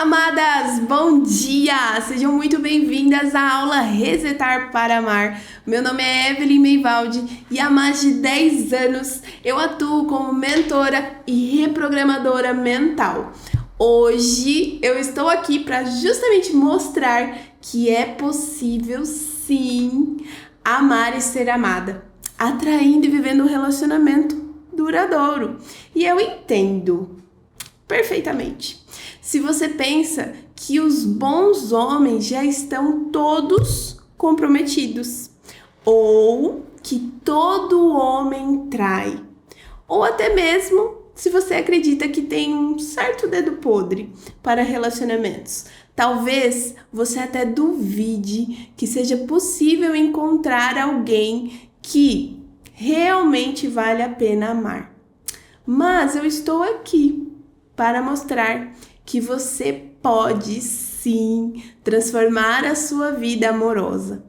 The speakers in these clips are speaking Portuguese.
Amadas, bom dia! Sejam muito bem-vindas à aula Resetar para Amar. Meu nome é Evelyn Meivaldi e há mais de 10 anos eu atuo como mentora e reprogramadora mental. Hoje eu estou aqui para justamente mostrar que é possível sim amar e ser amada, atraindo e vivendo um relacionamento duradouro. E eu entendo perfeitamente. Se você pensa que os bons homens já estão todos comprometidos, ou que todo homem trai, ou até mesmo se você acredita que tem um certo dedo podre para relacionamentos. Talvez você até duvide que seja possível encontrar alguém que realmente vale a pena amar. Mas eu estou aqui para mostrar que você pode sim transformar a sua vida amorosa.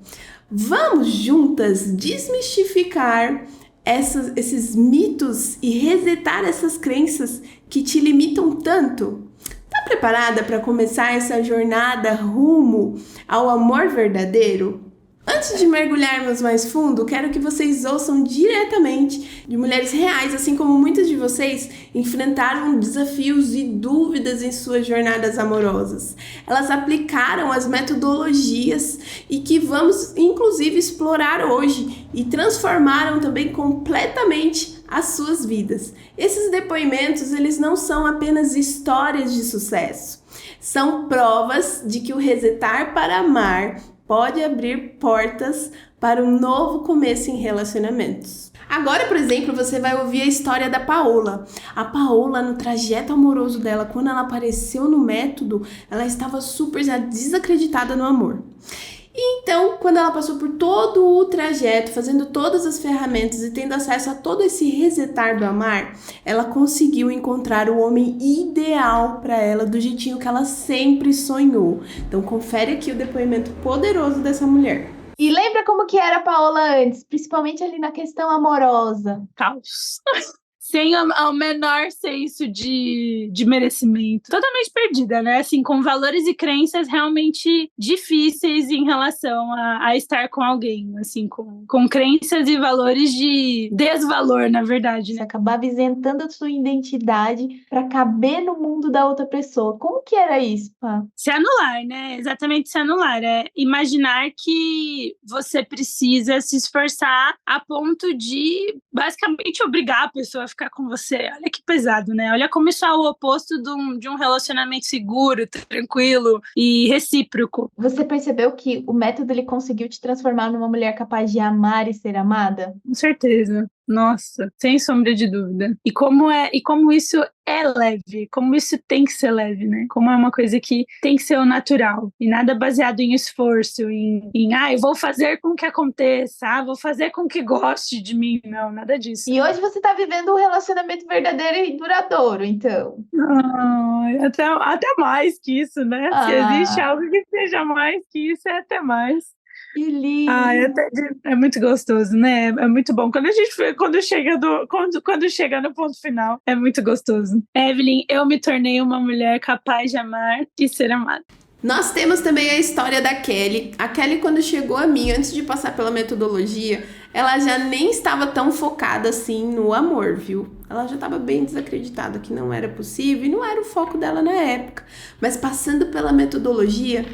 Vamos juntas desmistificar esses mitos e resetar essas crenças que te limitam tanto? Tá preparada para começar essa jornada rumo ao amor verdadeiro? Antes de mergulharmos mais fundo, quero que vocês ouçam diretamente de mulheres reais, assim como muitas de vocês enfrentaram desafios e dúvidas em suas jornadas amorosas. Elas aplicaram as metodologias e que vamos inclusive explorar hoje e transformaram também completamente as suas vidas. Esses depoimentos, eles não são apenas histórias de sucesso, são provas de que o resetar para amar pode abrir portas para um novo começo em relacionamentos. Agora, por exemplo, você vai ouvir a história da Paola. A Paola, no trajeto amoroso dela, quando ela apareceu no método, ela estava super desacreditada no amor. E então, quando ela passou por todo o trajeto, fazendo todas as ferramentas e tendo acesso a todo esse resetar do amar, ela conseguiu encontrar o homem ideal para ela, do jeitinho que ela sempre sonhou. Então, confere aqui o depoimento poderoso dessa mulher. E lembra como que era a Paola antes, principalmente ali na questão amorosa? Caos. Sem o menor senso de merecimento. Totalmente perdida, né? Assim, com valores e crenças realmente difíceis em relação a estar com alguém. Assim, com crenças e valores de desvalor, na verdade. Você acabava isentando a sua identidade para caber no mundo da outra pessoa. Como que era isso, Pá? Se anular, né? Exatamente se anular. É imaginar que você precisa se esforçar a ponto de, basicamente, obrigar a pessoa a ficar com você. Olha que pesado, né? Olha como isso é o oposto de um relacionamento seguro, tranquilo e recíproco. Você percebeu que o método ele conseguiu te transformar numa mulher capaz de amar e ser amada? Com certeza. Nossa, sem sombra de dúvida. E como isso é leve, como isso tem que ser leve, né? Como é uma coisa que tem que ser o natural e nada baseado em esforço, eu vou fazer com que aconteça, vou fazer com que goste de mim. Não, nada disso. E hoje você tá vivendo um relacionamento verdadeiro e duradouro, então. Até mais que isso, né? Se existe algo que seja mais que isso, é até mais. Que lindo! É muito gostoso, né? É muito bom. Quando chega no ponto final, é muito gostoso. Evelyn, eu me tornei uma mulher capaz de amar e ser amada. Nós temos também a história da Kelly. A Kelly, quando chegou a mim, antes de passar pela metodologia, ela já nem estava tão focada assim no amor, viu? Ela já estava bem desacreditada que não era possível e não era o foco dela na época. Mas passando pela metodologia,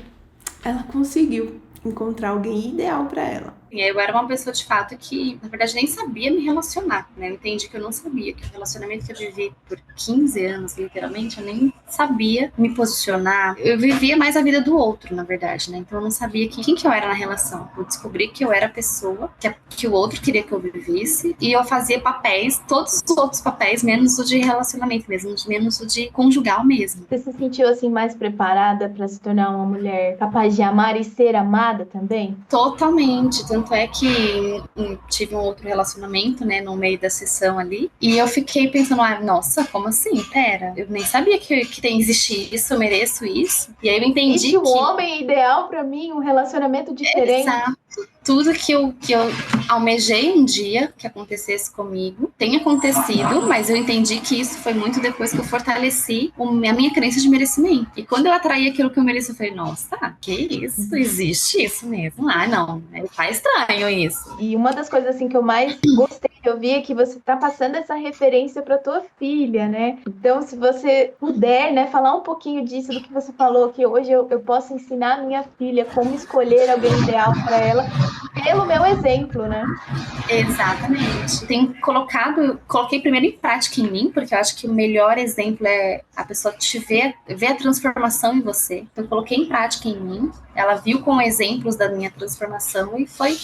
ela conseguiu encontrar alguém ideal para ela. Eu era uma pessoa, de fato, que, na verdade, nem sabia me relacionar, né? Eu entendi que eu não sabia, que o relacionamento que eu vivi por 15 anos, literalmente, eu nem sabia me posicionar. Eu vivia mais a vida do outro, na verdade, né? Então eu não sabia quem que eu era na relação. Eu descobri que eu era a pessoa que o outro queria que eu vivesse e eu fazia papéis, todos os outros papéis, menos o de relacionamento mesmo, menos o de conjugal mesmo. Você se sentiu, assim, mais preparada para se tornar uma mulher capaz de amar e ser amada também? Totalmente. Tanto é que tive um outro relacionamento, né, no meio da sessão ali, e eu fiquei pensando, nossa, como assim? Pera, eu nem sabia que existe isso, eu mereço isso. E aí eu entendi um homem ideal pra mim, um relacionamento diferente. Exato. tudo que eu almejei um dia que acontecesse comigo tem acontecido, mas eu entendi que isso foi muito depois que eu fortaleci a minha crença de merecimento. E quando eu atraí aquilo que eu mereço, eu falei, nossa, que isso? Existe isso mesmo? Ah, não, tá estranho isso. E uma das coisas assim que eu mais gostei de ouvir é que você tá passando essa referência para tua filha, né? Então, se você puder, né, falar um pouquinho disso do que você falou, que hoje eu posso ensinar a minha filha como escolher alguém ideal para ela, pelo meu exemplo, né? Exatamente. Coloquei primeiro em prática em mim, porque eu acho que o melhor exemplo é a pessoa ver a transformação em você. Então, eu coloquei em prática em mim, ela viu com exemplos da minha transformação e foi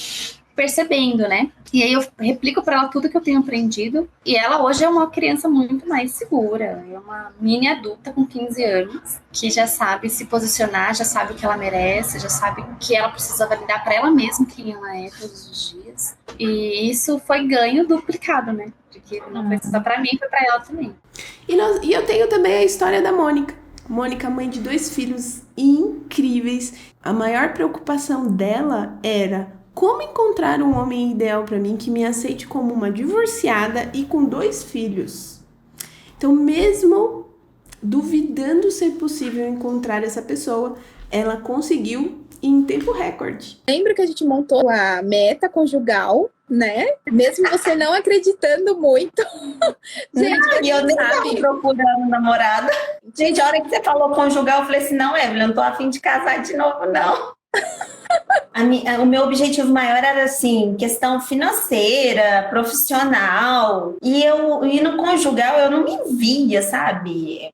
percebendo, né? E aí eu replico para ela tudo que eu tenho aprendido. E ela hoje é uma criança muito mais segura. É uma mini adulta com 15 anos, que já sabe se posicionar, já sabe o que ela merece, já sabe que ela precisa validar para ela mesma quem ela é todos os dias. E isso foi ganho duplicado, né? Porque não foi só para mim, foi para ela também. E eu tenho também a história da Mônica. Mônica, mãe de 2 filhos incríveis. A maior preocupação dela era como encontrar um homem ideal para mim que me aceite como uma divorciada e com 2 filhos. Então, mesmo duvidando ser possível encontrar essa pessoa, ela conseguiu em tempo recorde. Lembra que a gente montou a meta conjugal, né? Mesmo você não acreditando muito. Gente, eu nem tava procurando namorada. Gente, a hora que você falou conjugal, eu falei assim, não, Evelyn, eu não tô a fim de casar de novo, não. O meu objetivo maior era assim, questão financeira, profissional, e no conjugal eu não me via, sabe,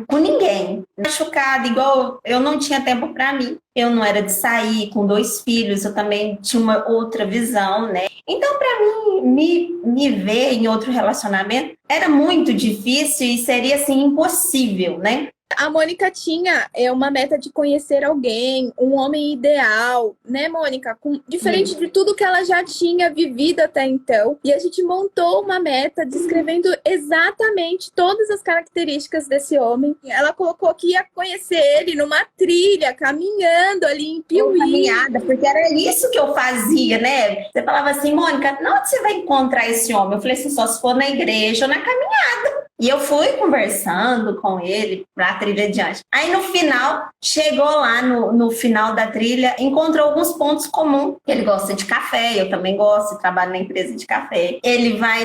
com ninguém, machucada, igual eu não tinha tempo para mim, eu não era de sair com 2 filhos, eu também tinha uma outra visão, né? Então, para mim, me ver em outro relacionamento era muito difícil e seria assim impossível, né? A Mônica tinha uma meta de conhecer alguém, um homem ideal, né, Mônica? Diferente de tudo que ela já tinha vivido até então. E a gente montou uma meta descrevendo exatamente todas as características desse homem. Ela colocou que ia conhecer ele numa trilha, caminhando ali em Piuí. Caminhada, porque era isso que eu fazia, né? Você falava assim, Mônica, onde você vai encontrar esse homem? Eu falei assim, só se for na igreja ou na caminhada. E eu fui conversando com ele pra trilha adiante. Aí no final, chegou lá no final da trilha, encontrou alguns pontos comuns. Ele gosta de café, eu também gosto, trabalho na empresa de café. Ele vai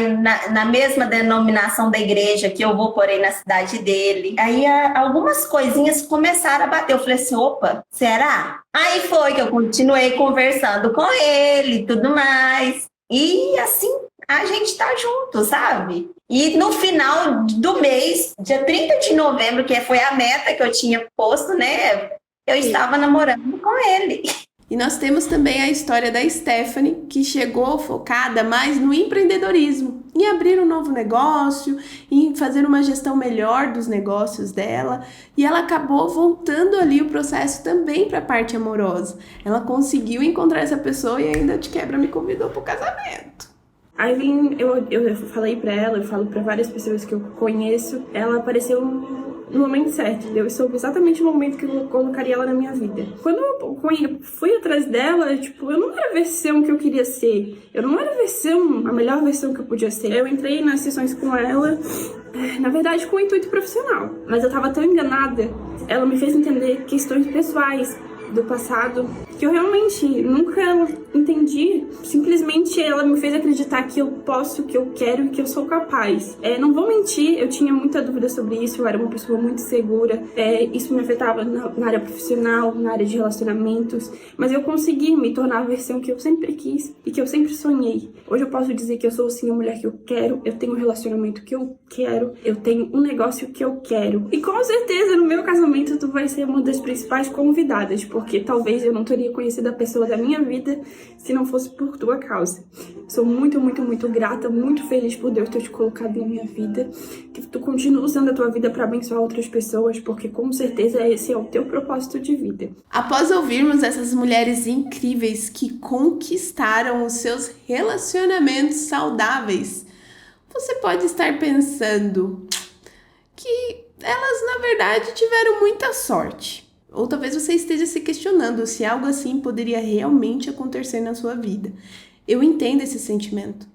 na mesma denominação da igreja que eu vou, porém, na cidade dele. Aí algumas coisinhas começaram a bater. Eu falei assim, opa, será? Aí foi que eu continuei conversando com ele e tudo mais. E assim, a gente tá junto, sabe? E no final do mês, dia 30 de novembro, que foi a meta que eu tinha posto, né? Eu estava namorando com ele. E nós temos também a história da Stephanie, que chegou focada mais no empreendedorismo, em abrir um novo negócio, em fazer uma gestão melhor dos negócios dela. E ela acabou voltando ali o processo também para a parte amorosa. Ela conseguiu encontrar essa pessoa e ainda de quebra me convidou para o casamento. A Evelyn, eu falei pra ela, eu falo pra várias pessoas que eu conheço, ela apareceu no momento certo, eu soube exatamente o momento que eu colocaria ela na minha vida. Quando eu fui atrás dela, eu não era a versão que eu queria ser, eu não era a melhor versão que eu podia ser. Eu entrei nas sessões com ela, na verdade com o intuito profissional, mas eu tava tão enganada, ela me fez entender questões pessoais do passado, que eu realmente nunca entendi. Simplesmente ela me fez acreditar que eu posso, que eu quero e que eu sou capaz. Não vou mentir, eu tinha muita dúvida sobre isso, eu era uma pessoa muito segura, isso me afetava na área profissional, na área de relacionamentos, mas eu consegui me tornar a versão que eu sempre quis e que eu sempre sonhei. Hoje eu posso dizer que eu sou sim a mulher que eu quero, eu tenho um relacionamento que eu quero, eu tenho um negócio que eu quero. E com certeza no meu casamento tu vai ser uma das principais convidadas, porque talvez eu não teria conhecido a pessoa da minha vida se não fosse por tua causa. Sou muito, muito, muito grata, muito feliz por Deus ter te colocado na minha vida, que tu continue usando a tua vida para abençoar outras pessoas, porque com certeza esse é o teu propósito de vida. Após ouvirmos essas mulheres incríveis que conquistaram os seus relacionamentos saudáveis, você pode estar pensando que elas, na verdade, tiveram muita sorte. Ou talvez você esteja se questionando se algo assim poderia realmente acontecer na sua vida. Eu entendo esse sentimento,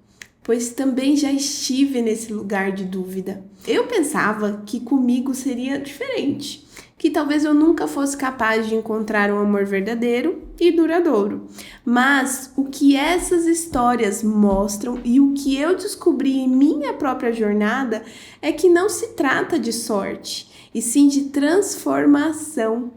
pois também já estive nesse lugar de dúvida. Eu pensava que comigo seria diferente, que talvez eu nunca fosse capaz de encontrar um amor verdadeiro e duradouro. Mas o que essas histórias mostram e o que eu descobri em minha própria jornada é que não se trata de sorte, e sim de transformação,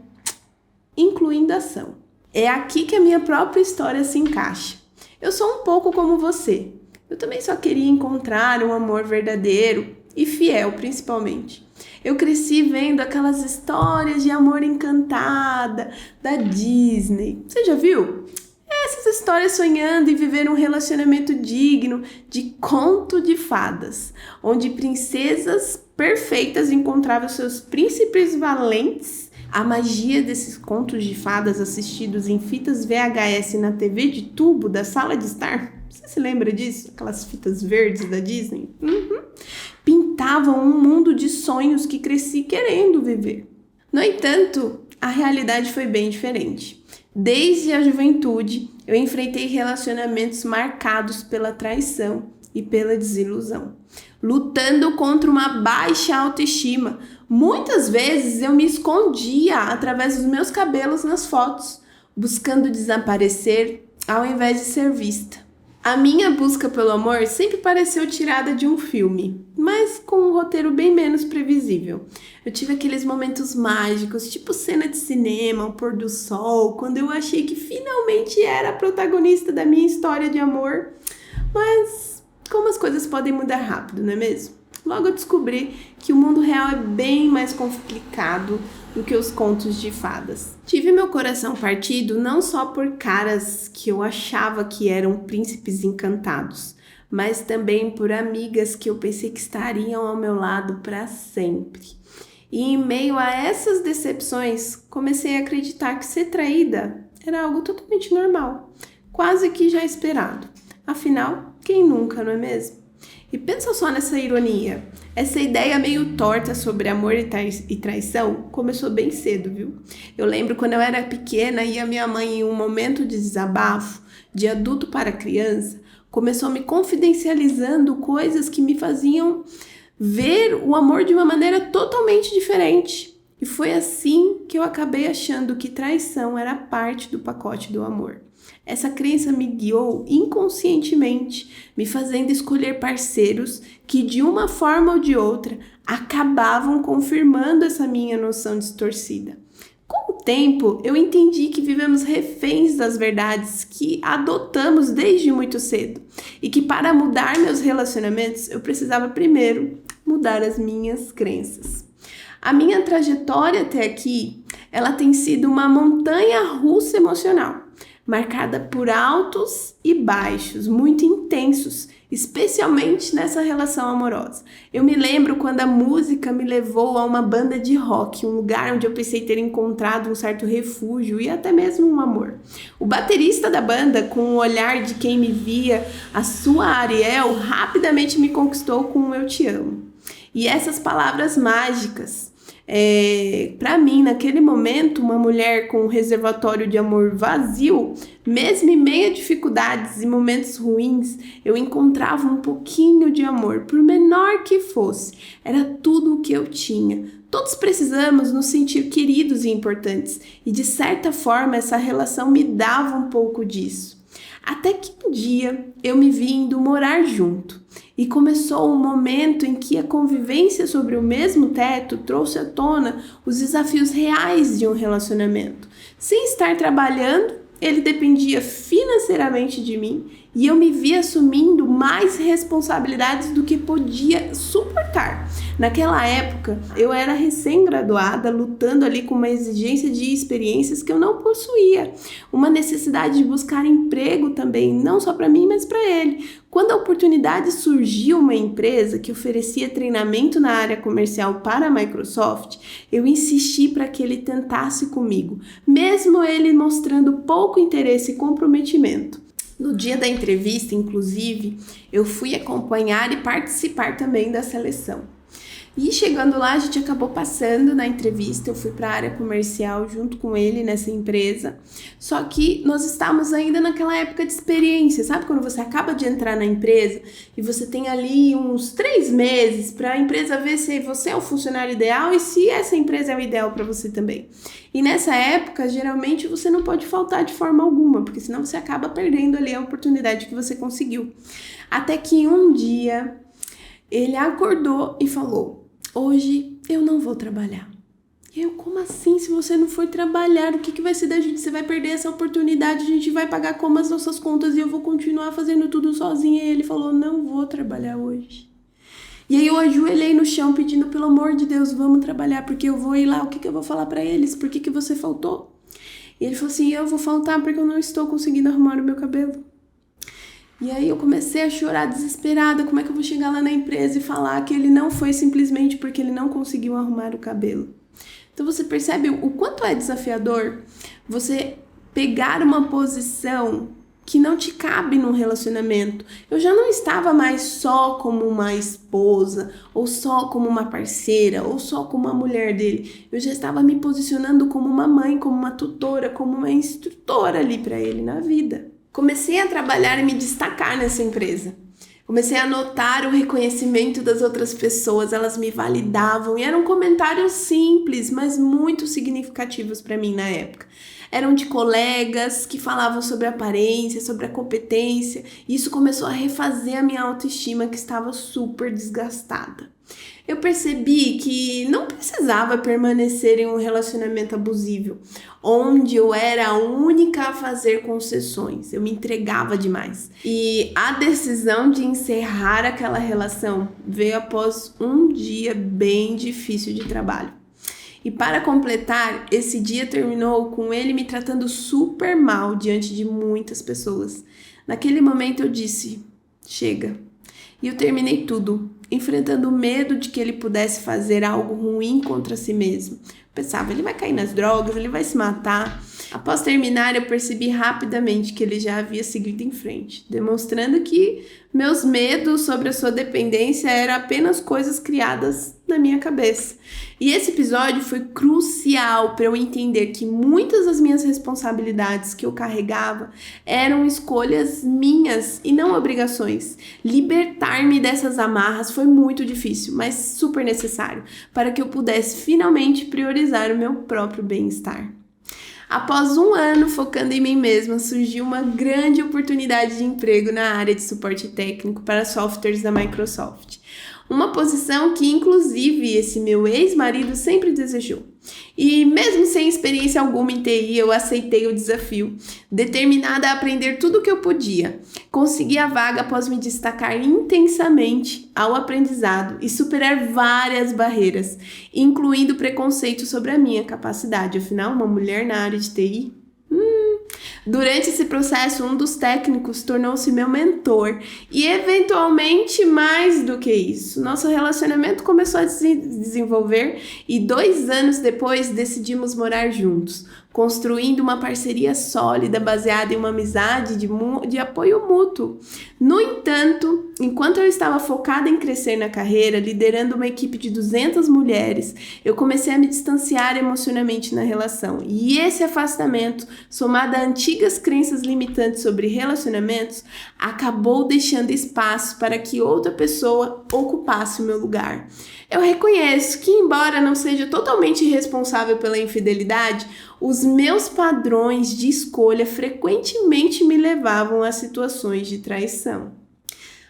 incluindo ação. É aqui que a minha própria história se encaixa. Eu sou um pouco como você. Eu também só queria encontrar um amor verdadeiro e fiel, principalmente. Eu cresci vendo aquelas histórias de amor encantada da Disney. Você já viu? Essas histórias sonhando em viver um relacionamento digno de conto de fadas, onde princesas perfeitas encontravam seus príncipes valentes. A magia desses contos de fadas assistidos em fitas VHS na TV de tubo da sala de estar. Você se lembra disso? Aquelas fitas verdes da Disney? Pintavam um mundo de sonhos que cresci querendo viver. No entanto, a realidade foi bem diferente. Desde a juventude, eu enfrentei relacionamentos marcados pela traição e pela desilusão, lutando contra uma baixa autoestima. Muitas vezes eu me escondia através dos meus cabelos nas fotos, buscando desaparecer ao invés de ser vista. A minha busca pelo amor sempre pareceu tirada de um filme, mas com um roteiro bem menos previsível. Eu tive aqueles momentos mágicos, tipo cena de cinema, o pôr do sol, quando eu achei que finalmente era a protagonista da minha história de amor. Mas como as coisas podem mudar rápido, não é mesmo? Logo eu descobri que o mundo real é bem mais complicado do que os contos de fadas. Tive meu coração partido não só por caras que eu achava que eram príncipes encantados, mas também por amigas que eu pensei que estariam ao meu lado para sempre. E em meio a essas decepções, comecei a acreditar que ser traída era algo totalmente normal, quase que já esperado. Afinal, quem nunca, não é mesmo? E pensa só nessa ironia. Essa ideia meio torta sobre amor e traição começou bem cedo, viu? Eu lembro quando eu era pequena e a minha mãe, em um momento de desabafo, de adulto para criança, começou me confidencializando coisas que me faziam ver o amor de uma maneira totalmente diferente. E foi assim que eu acabei achando que traição era parte do pacote do amor. Essa crença me guiou inconscientemente, me fazendo escolher parceiros que, de uma forma ou de outra, acabavam confirmando essa minha noção distorcida. Com o tempo, eu entendi que vivemos reféns das verdades que adotamos desde muito cedo e que, para mudar meus relacionamentos, eu precisava primeiro mudar as minhas crenças. A minha trajetória até aqui, ela tem sido uma montanha-russa emocional, marcada por altos e baixos, muito intensos, especialmente nessa relação amorosa. Eu me lembro quando a música me levou a uma banda de rock, um lugar onde eu pensei ter encontrado um certo refúgio e até mesmo um amor. O baterista da banda, com o olhar de quem me via, a sua Ariel, rapidamente me conquistou com um "eu te amo". E essas palavras mágicas, para mim, naquele momento, uma mulher com um reservatório de amor vazio, mesmo em meio a dificuldades e momentos ruins, eu encontrava um pouquinho de amor, por menor que fosse. Era tudo o que eu tinha. Todos precisamos nos sentir queridos e importantes, e de certa forma essa relação me dava um pouco disso. Até que um dia eu me vi indo morar junto. E começou um momento em que a convivência sobre o mesmo teto trouxe à tona os desafios reais de um relacionamento. Sem estar trabalhando, ele dependia financeiramente de mim e eu me vi assumindo mais responsabilidades do que podia suportar. Naquela época, eu era recém-graduada, lutando ali com uma exigência de experiências que eu não possuía. Uma necessidade de buscar emprego também, não só para mim, mas para ele. Quando a oportunidade surgiu uma empresa que oferecia treinamento na área comercial para a Microsoft, eu insisti para que ele tentasse comigo, mesmo ele mostrando pouco interesse e comprometimento. No dia da entrevista, inclusive, eu fui acompanhar e participar também da seleção. E chegando lá, a gente acabou passando na entrevista, eu fui para a área comercial junto com ele nessa empresa. Só que nós estávamos ainda naquela época de experiência, sabe? Quando você acaba de entrar na empresa e você tem ali uns 3 meses para a empresa ver se você é o funcionário ideal e se essa empresa é o ideal para você também. E nessa época, geralmente, você não pode faltar de forma alguma, porque senão você acaba perdendo ali a oportunidade que você conseguiu. Até que um dia, ele acordou e falou: hoje eu não vou trabalhar. E eu, como assim? Se você não for trabalhar, o que vai ser da gente? Você vai perder essa oportunidade, a gente vai pagar como as nossas contas e eu vou continuar fazendo tudo sozinha. E ele falou: não vou trabalhar hoje. E aí eu ajoelhei no chão pedindo, pelo amor de Deus, vamos trabalhar, porque eu vou ir lá, o que eu vou falar pra eles? Por que você faltou? E ele falou assim: eu vou faltar porque eu não estou conseguindo arrumar o meu cabelo. E aí eu comecei a chorar desesperada, como é que eu vou chegar lá na empresa e falar que ele não foi simplesmente porque ele não conseguiu arrumar o cabelo? Então você percebe o quanto é desafiador você pegar uma posição que não te cabe num relacionamento. Eu já não estava mais só como uma esposa, ou só como uma parceira, ou só como uma mulher dele. Eu já estava me posicionando como uma mãe, como uma tutora, como uma instrutora ali para ele na vida. Comecei a trabalhar e me destacar nessa empresa. Comecei a notar o reconhecimento das outras pessoas, elas me validavam e eram comentários simples, mas muito significativos para mim na época. Eram de colegas que falavam sobre a aparência, sobre a competência, e isso começou a refazer a minha autoestima que estava super desgastada. Eu percebi que não precisava permanecer em um relacionamento abusivo, onde eu era a única a fazer concessões. Eu me entregava demais. E a decisão de encerrar aquela relação veio após um dia bem difícil de trabalho. E para completar, esse dia terminou com ele me tratando super mal diante de muitas pessoas. Naquele momento eu disse: chega. E eu terminei tudo, enfrentando o medo de que ele pudesse fazer algo ruim contra si mesmo. Pensava, ele vai cair nas drogas, ele vai se matar. Após terminar, eu percebi rapidamente que ele já havia seguido em frente, demonstrando que meus medos sobre a sua dependência eram apenas coisas criadas na minha cabeça. E esse episódio foi crucial para eu entender que muitas das minhas responsabilidades que eu carregava eram escolhas minhas e não obrigações. Libertar-me dessas amarras foi muito difícil, mas super necessário para que eu pudesse finalmente priorizar o meu próprio bem-estar. Após um ano focando em mim mesma, surgiu uma grande oportunidade de emprego na área de suporte técnico para softwares da Microsoft. Uma posição que, inclusive, esse meu ex-marido sempre desejou. E mesmo sem experiência alguma em TI, eu aceitei o desafio, determinada a aprender tudo o que eu podia. Consegui a vaga após me destacar intensamente ao aprendizado e superar várias barreiras, incluindo preconceito sobre a minha capacidade. Afinal, uma mulher na área de TI... Durante esse processo, um dos técnicos tornou-se meu mentor e, eventualmente, mais do que isso. Nosso relacionamento começou a se desenvolver e 2 anos depois decidimos morar juntos, construindo uma parceria sólida baseada em uma amizade de apoio mútuo. No entanto, enquanto eu estava focada em crescer na carreira, liderando uma equipe de 200 mulheres, eu comecei a me distanciar emocionalmente na relação. E esse afastamento, somado a antigas crenças limitantes sobre relacionamentos, acabou deixando espaço para que outra pessoa ocupasse o meu lugar. Eu reconheço que, embora não seja totalmente responsável pela infidelidade, os meus padrões de escolha frequentemente me levavam a situações de traição.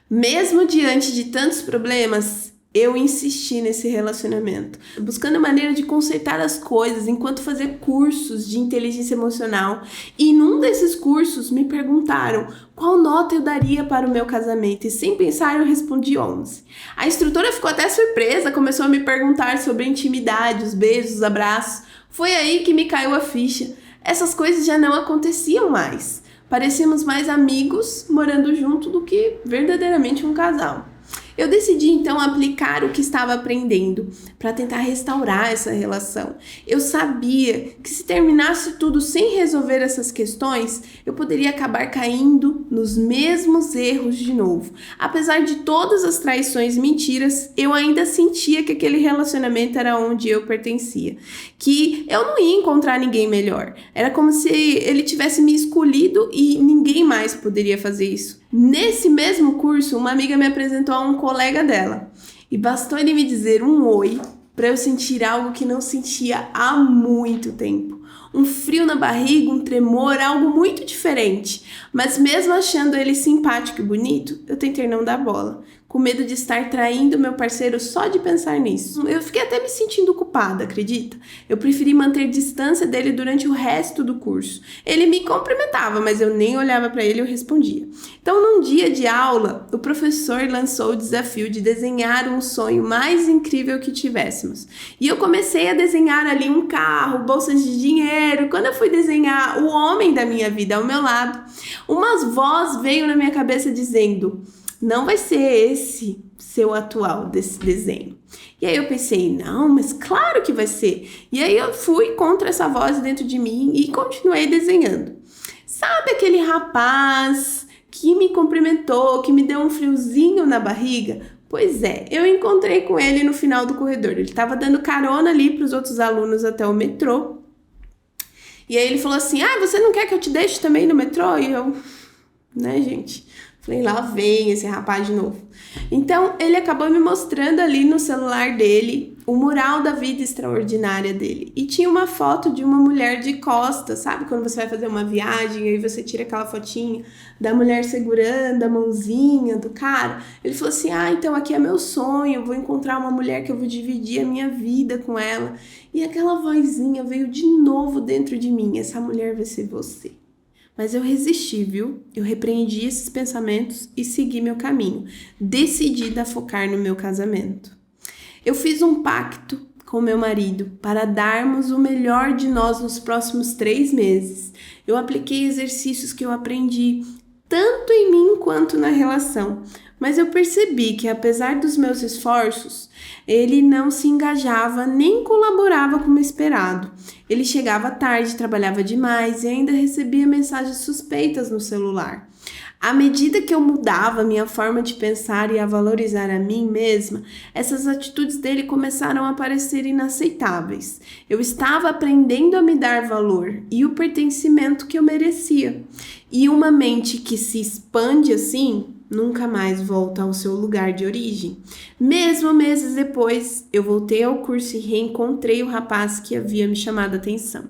Mesmo diante de tantos problemas, eu insisti nesse relacionamento, buscando maneira de consertar as coisas enquanto fazia cursos de inteligência emocional. E num desses cursos me perguntaram qual nota eu daria para o meu casamento e sem pensar eu respondi 11. A instrutora ficou até surpresa, começou a me perguntar sobre a intimidade, os beijos, os abraços. Foi aí que me caiu a ficha. Essas coisas já não aconteciam mais. Parecíamos mais amigos morando junto do que verdadeiramente um casal. Eu decidi então aplicar o que estava aprendendo para tentar restaurar essa relação. Eu sabia que se terminasse tudo sem resolver essas questões, eu poderia acabar caindo nos mesmos erros de novo. Apesar de todas as traições e mentiras, eu ainda sentia que aquele relacionamento era onde eu pertencia, que eu não ia encontrar ninguém melhor. Era como se ele tivesse me escolhido e ninguém mais poderia fazer isso. Nesse mesmo curso, uma amiga me apresentou a um colega dela e bastou ele me dizer um oi para eu sentir algo que não sentia há muito tempo. Um frio na barriga, um tremor, algo muito diferente. Mas mesmo achando ele simpático e bonito, eu tentei não dar bola, com medo de estar traindo meu parceiro só de pensar nisso. Eu fiquei até me sentindo culpada, acredita? Eu preferi manter distância dele durante o resto do curso. Ele me cumprimentava, mas eu nem olhava para ele e eu respondia. Então, num dia de aula, o professor lançou o desafio de desenhar um sonho mais incrível que tivéssemos. E eu comecei a desenhar ali um carro, bolsas de dinheiro. Quando eu fui desenhar o homem da minha vida ao meu lado, uma voz veio na minha cabeça dizendo: não vai ser esse seu atual desse desenho. E aí eu pensei, não, mas claro que vai ser. E aí eu fui contra essa voz dentro de mim e continuei desenhando. Sabe aquele rapaz que me cumprimentou, que me deu um friozinho na barriga? Pois é, eu encontrei com ele no final do corredor. Ele estava dando carona ali para os outros alunos até o metrô. E aí ele falou assim: você não quer que eu te deixe também no metrô? E eu, gente... Falei, lá vem esse rapaz de novo. Então, ele acabou me mostrando ali no celular dele o mural da vida extraordinária dele. E tinha uma foto de uma mulher de costas, sabe? Quando você vai fazer uma viagem, aí você tira aquela fotinha da mulher segurando a mãozinha do cara. Ele falou assim, então aqui é meu sonho, eu vou encontrar uma mulher que eu vou dividir a minha vida com ela. E aquela vozinha veio de novo dentro de mim, essa mulher vai ser você. Mas eu resisti, viu? Eu repreendi esses pensamentos e segui meu caminho, decidida a focar no meu casamento. Eu fiz um pacto com meu marido para darmos o melhor de nós nos próximos 3 meses. Eu apliquei exercícios que eu aprendi tanto em mim quanto na relação, mas eu percebi que apesar dos meus esforços, ele não se engajava nem colaborava como esperado. Ele chegava tarde, trabalhava demais e ainda recebia mensagens suspeitas no celular. À medida que eu mudava minha forma de pensar e a valorizar a mim mesma, essas atitudes dele começaram a parecer inaceitáveis. Eu estava aprendendo a me dar valor e o pertencimento que eu merecia. E uma mente que se expande assim, nunca mais volta ao seu lugar de origem. Mesmo meses depois, eu voltei ao curso e reencontrei o rapaz que havia me chamado a atenção.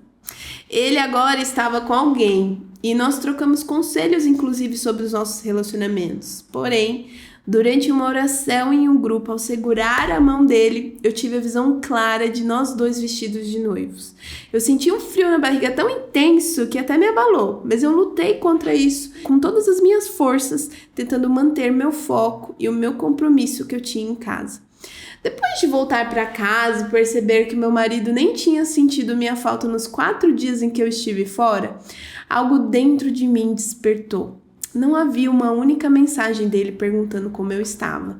Ele agora estava com alguém e nós trocamos conselhos, inclusive, sobre os nossos relacionamentos. Porém, durante uma oração em um grupo, ao segurar a mão dele, eu tive a visão clara de nós dois vestidos de noivos. Eu senti um frio na barriga tão intenso que até me abalou, mas eu lutei contra isso com todas as minhas forças, tentando manter meu foco e o meu compromisso que eu tinha em casa. Depois de voltar para casa e perceber que meu marido nem tinha sentido minha falta nos 4 dias em que eu estive fora, algo dentro de mim despertou. Não havia uma única mensagem dele perguntando como eu estava.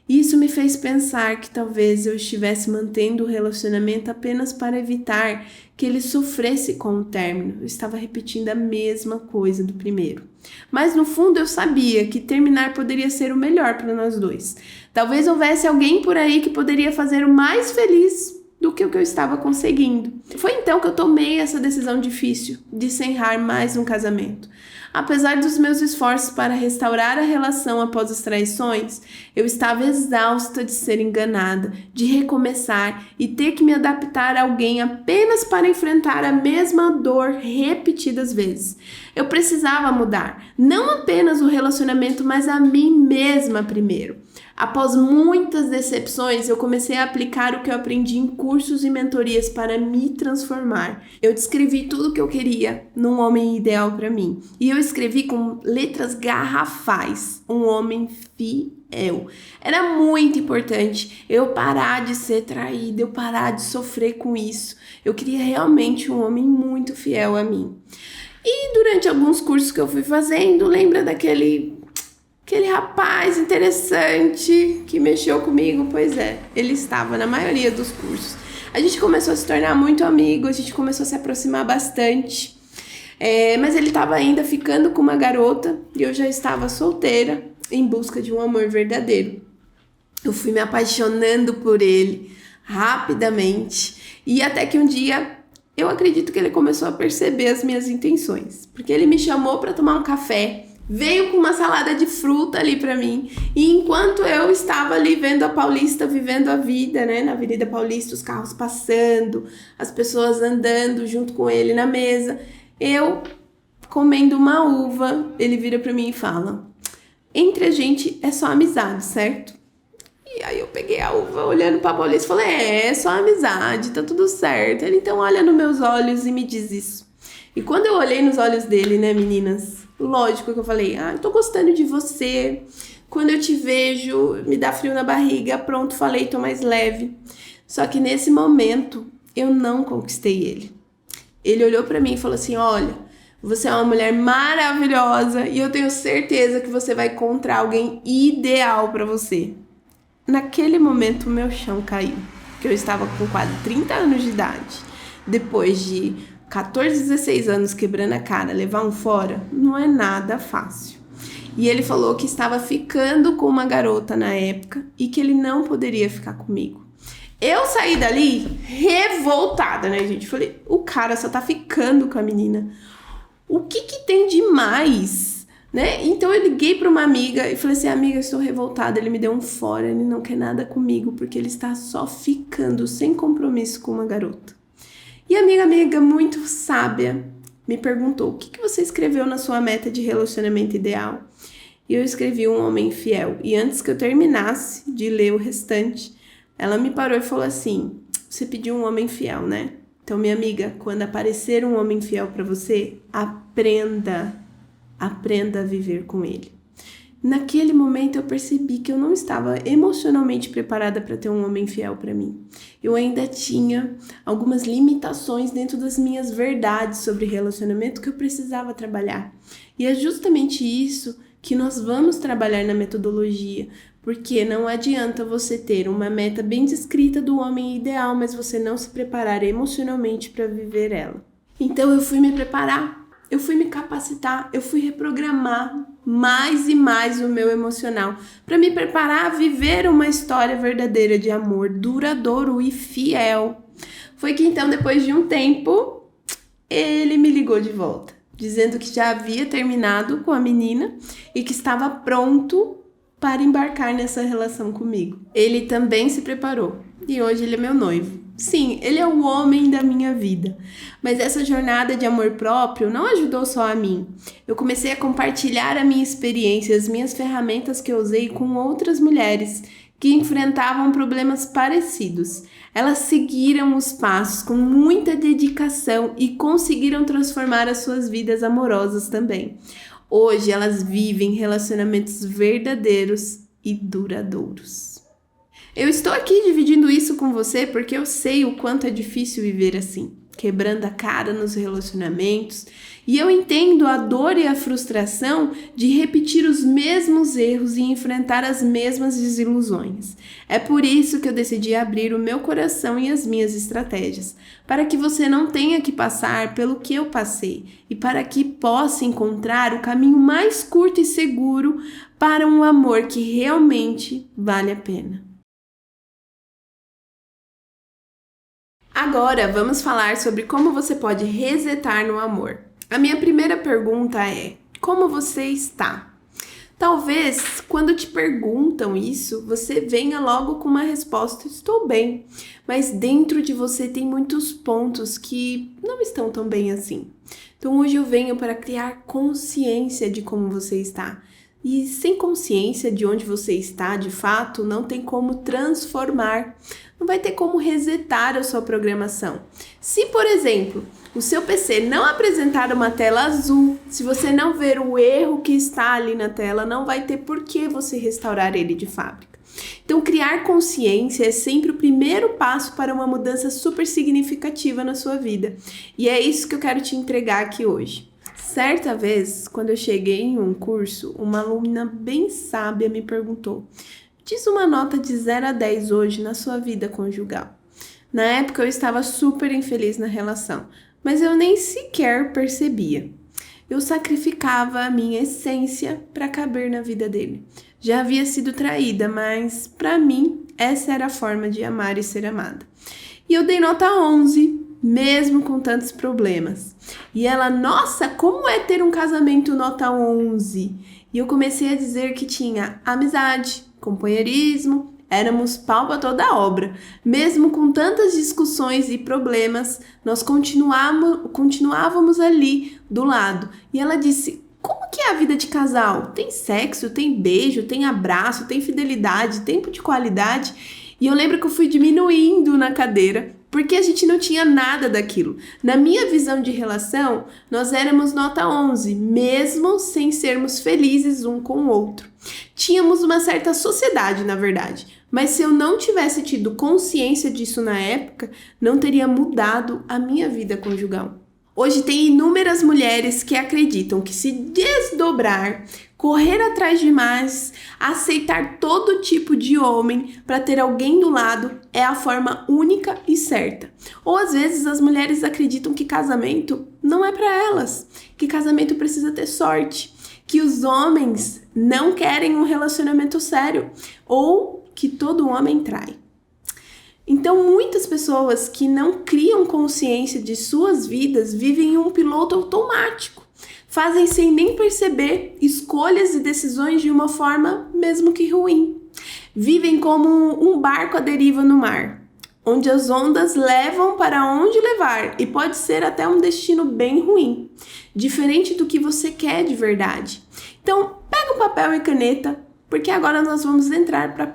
Isso me fez pensar que talvez eu estivesse mantendo o relacionamento apenas para evitar que ele sofresse com o término. Eu estava repetindo a mesma coisa do primeiro. Mas no fundo eu sabia que terminar poderia ser o melhor para nós dois. Talvez houvesse alguém por aí que poderia fazer o mais feliz do que o que eu estava conseguindo. Foi então que eu tomei essa decisão difícil de encerrar mais um casamento. Apesar dos meus esforços para restaurar a relação após as traições, eu estava exausta de ser enganada, de recomeçar e ter que me adaptar a alguém apenas para enfrentar a mesma dor repetidas vezes. Eu precisava mudar, não apenas o relacionamento, mas a mim mesma primeiro. Após muitas decepções, eu comecei a aplicar o que eu aprendi em cursos e mentorias para me transformar. Eu descrevi tudo o que eu queria num homem ideal para mim. E eu escrevi com letras garrafais, um homem fiel. Era muito importante eu parar de ser traída, eu parar de sofrer com isso. Eu queria realmente um homem muito fiel a mim. E durante alguns cursos que eu fui fazendo, lembra daquele aquele rapaz interessante que mexeu comigo, pois é, ele estava na maioria dos cursos. A gente começou a se tornar muito amigo, a gente começou a se aproximar bastante. Mas ele estava ainda ficando com uma garota e eu já estava solteira em busca de um amor verdadeiro. Eu fui me apaixonando por ele rapidamente e até que um dia eu acredito que ele começou a perceber as minhas intenções, porque ele me chamou para tomar um café, veio com uma salada de fruta ali para mim e enquanto eu estava ali vendo a Paulista, vivendo a vida, né, na Avenida Paulista, os carros passando, as pessoas andando junto com ele na mesa, eu comendo uma uva, ele vira para mim e fala: entre a gente é só amizade, certo? E aí eu peguei a uva olhando pra Paulista e falei: é só amizade, tá tudo certo. Ele então olha nos meus olhos e me diz isso. E quando eu olhei nos olhos dele, né, meninas? Lógico que eu falei: eu tô gostando de você. Quando eu te vejo, me dá frio na barriga. Pronto, falei, tô mais leve. Só que nesse momento, eu não conquistei ele. Ele olhou pra mim e falou assim: olha, você é uma mulher maravilhosa e eu tenho certeza que você vai encontrar alguém ideal pra você. Naquele momento, o meu chão caiu, porque eu estava com quase 30 anos de idade. Depois de 14, 16 anos quebrando a cara, levar um fora, não é nada fácil. E ele falou que estava ficando com uma garota na época e que ele não poderia ficar comigo. Eu saí dali revoltada, né, gente? Falei: o cara só tá ficando com a menina. O que tem de mais? Né? Então eu liguei para uma amiga e falei assim: amiga, eu estou revoltada, ele me deu um fora, ele não quer nada comigo porque ele está só ficando sem compromisso com uma garota. E a minha amiga muito sábia me perguntou: o que você escreveu na sua meta de relacionamento ideal? E eu escrevi um homem fiel. E antes que eu terminasse de ler o restante, ela me parou e falou assim: você pediu um homem fiel, né? Então, minha amiga, quando aparecer um homem fiel para você, aprenda a viver com ele. Naquele momento eu percebi que eu não estava emocionalmente preparada para ter um homem fiel para mim. Eu ainda tinha algumas limitações dentro das minhas verdades sobre relacionamento que eu precisava trabalhar. E é justamente isso que nós vamos trabalhar na metodologia, porque não adianta você ter uma meta bem descrita do homem ideal, mas você não se preparar emocionalmente para viver ela. Então eu fui me preparar. Eu fui me capacitar, eu fui reprogramar mais e mais o meu emocional para me preparar a viver uma história verdadeira de amor, duradouro e fiel. Foi que então, depois de um tempo, ele me ligou de volta, dizendo que já havia terminado com a menina e que estava pronto para embarcar nessa relação comigo. Ele também se preparou e hoje ele é meu noivo. Sim, ele é o homem da minha vida, mas essa jornada de amor próprio não ajudou só a mim. Eu comecei a compartilhar a minha experiência, as minhas ferramentas que eu usei com outras mulheres que enfrentavam problemas parecidos. Elas seguiram os passos com muita dedicação e conseguiram transformar as suas vidas amorosas também. Hoje elas vivem relacionamentos verdadeiros e duradouros. Eu estou aqui dividindo isso com você porque eu sei o quanto é difícil viver assim, quebrando a cara nos relacionamentos, e eu entendo a dor e a frustração de repetir os mesmos erros e enfrentar as mesmas desilusões. É por isso que eu decidi abrir o meu coração e as minhas estratégias, para que você não tenha que passar pelo que eu passei e para que possa encontrar o caminho mais curto e seguro para um amor que realmente vale a pena. Agora vamos falar sobre como você pode resetar no amor. A minha primeira pergunta é: como você está? Talvez quando te perguntam isso, você venha logo com uma resposta: estou bem. Mas dentro de você tem muitos pontos que não estão tão bem assim. Então hoje eu venho para criar consciência de como você está. E sem consciência de onde você está, de fato, não tem como transformar, não vai ter como resetar a sua programação. Se, por exemplo, o seu PC não apresentar uma tela azul, se você não ver o erro que está ali na tela, não vai ter por que você restaurar ele de fábrica. Então, criar consciência é sempre o primeiro passo para uma mudança super significativa na sua vida. E é isso que eu quero te entregar aqui hoje. Certa vez, quando eu cheguei em um curso, uma aluna bem sábia me perguntou: diz uma nota de 0 a 10 hoje na sua vida conjugal. Na época eu estava super infeliz na relação, mas eu nem sequer percebia. Eu sacrificava a minha essência para caber na vida dele. Já havia sido traída, mas para mim essa era a forma de amar e ser amada. E eu dei nota 11, mesmo com tantos problemas. E ela, nossa, como é ter um casamento nota 11? E eu comecei a dizer que tinha amizade, companheirismo, éramos pau pra toda a obra. Mesmo com tantas discussões e problemas, nós continuávamos ali do lado. E ela disse: como que é a vida de casal? Tem sexo, tem beijo, tem abraço, tem fidelidade, tempo de qualidade? E eu lembro que eu fui diminuindo na cadeira, porque a gente não tinha nada daquilo. Na minha visão de relação, nós éramos nota 11, mesmo sem sermos felizes um com o outro. Tínhamos uma certa sociedade, na verdade, mas se eu não tivesse tido consciência disso na época, não teria mudado a minha vida conjugal. Hoje tem inúmeras mulheres que acreditam que se desdobrar, correr atrás de mais, aceitar todo tipo de homem para ter alguém do lado é a forma única e certa. Ou às vezes as mulheres acreditam que casamento não é para elas, que casamento precisa ter sorte, que os homens não querem um relacionamento sério ou que todo homem trai. Então, muitas pessoas que não criam consciência de suas vidas vivem em um piloto automático. Fazem sem nem perceber escolhas e decisões de uma forma mesmo que ruim. Vivem como um barco à deriva no mar, onde as ondas levam para onde levar e pode ser até um destino bem ruim, diferente do que você quer de verdade. Então, pega um papel e caneta, porque agora nós vamos entrar para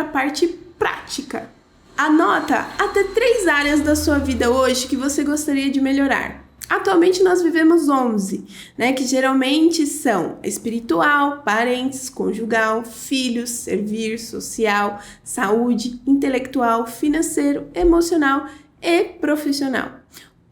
a parte prática. Anota até 3 áreas da sua vida hoje que você gostaria de melhorar. Atualmente nós vivemos 11, né, que geralmente são espiritual, parentes, conjugal, filhos, servir, social, saúde, intelectual, financeiro, emocional e profissional.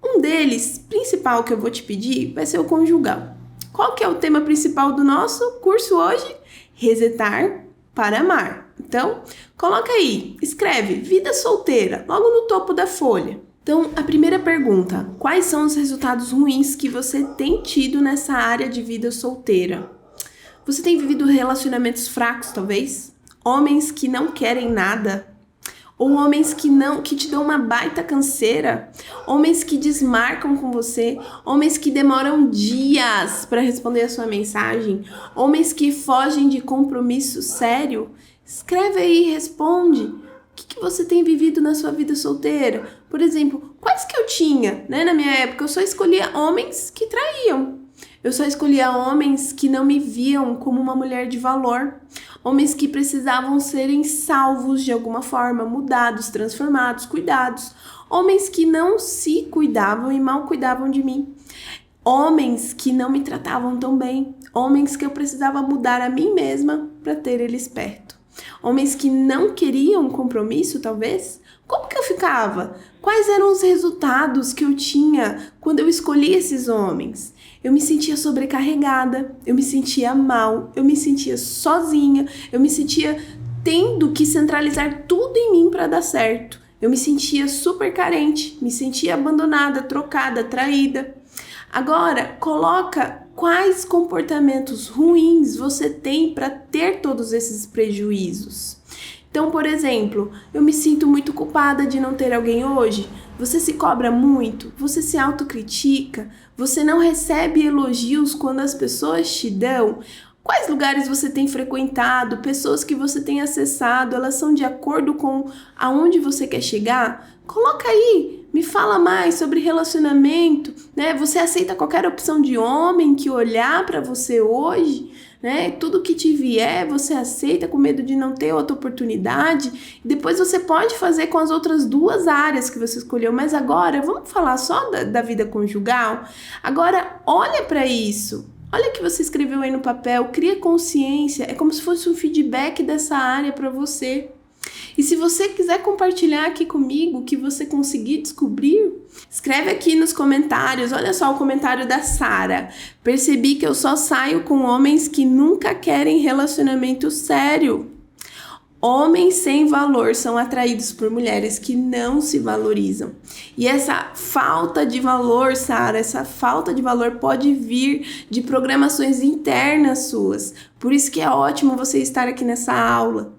Um deles, principal que eu vou te pedir, vai ser o conjugal. Qual que é o tema principal do nosso curso hoje? Resetar para amar. Então, coloca aí, escreve vida solteira, logo no topo da folha. Então, a primeira pergunta: quais são os resultados ruins que você tem tido nessa área de vida solteira? Você tem vivido relacionamentos fracos, talvez? Homens que não querem nada? Ou homens que te dão uma baita canseira? Homens que desmarcam com você? Homens que demoram dias para responder a sua mensagem? Homens que fogem de compromisso sério? Escreve aí, responde. O que você tem vivido na sua vida solteira? Por exemplo, quais que eu tinha, né? Na minha época, eu só escolhia homens que traíam. Eu só escolhia homens que não me viam como uma mulher de valor. Homens que precisavam serem salvos de alguma forma, mudados, transformados, cuidados. Homens que não se cuidavam e mal cuidavam de mim. Homens que não me tratavam tão bem. Homens que eu precisava mudar a mim mesma para ter eles perto. Homens que não queriam compromisso, talvez? Como que eu ficava? Quais eram os resultados que eu tinha quando eu escolhi esses homens? Eu me sentia sobrecarregada, eu me sentia mal, eu me sentia sozinha, eu me sentia tendo que centralizar tudo em mim para dar certo. Eu me sentia super carente, me sentia abandonada, trocada, traída. Agora, coloca quais comportamentos ruins você tem para ter todos esses prejuízos. Então, por exemplo, eu me sinto muito culpada de não ter alguém hoje. Você se cobra muito, você se autocritica, você não recebe elogios quando as pessoas te dão. Quais lugares você tem frequentado, pessoas que você tem acessado, elas são de acordo com aonde você quer chegar? Coloca aí, me fala mais sobre relacionamento, né? Você aceita qualquer opção de homem que olhar para você hoje, né? Tudo que te vier, você aceita com medo de não ter outra oportunidade. Depois você pode fazer com as outras 2 áreas que você escolheu, mas agora vamos falar só da vida conjugal? Agora, olha para isso. Olha o que você escreveu aí no papel, cria consciência, é como se fosse um feedback dessa área para você. E se você quiser compartilhar aqui comigo o que você conseguir descobrir, escreve aqui nos comentários. Olha só o comentário da Sara. Percebi que eu só saio com homens que nunca querem relacionamento sério. Homens sem valor são atraídos por mulheres que não se valorizam. E essa falta de valor, Sara, essa falta de valor pode vir de programações internas suas. Por isso que é ótimo você estar aqui nessa aula.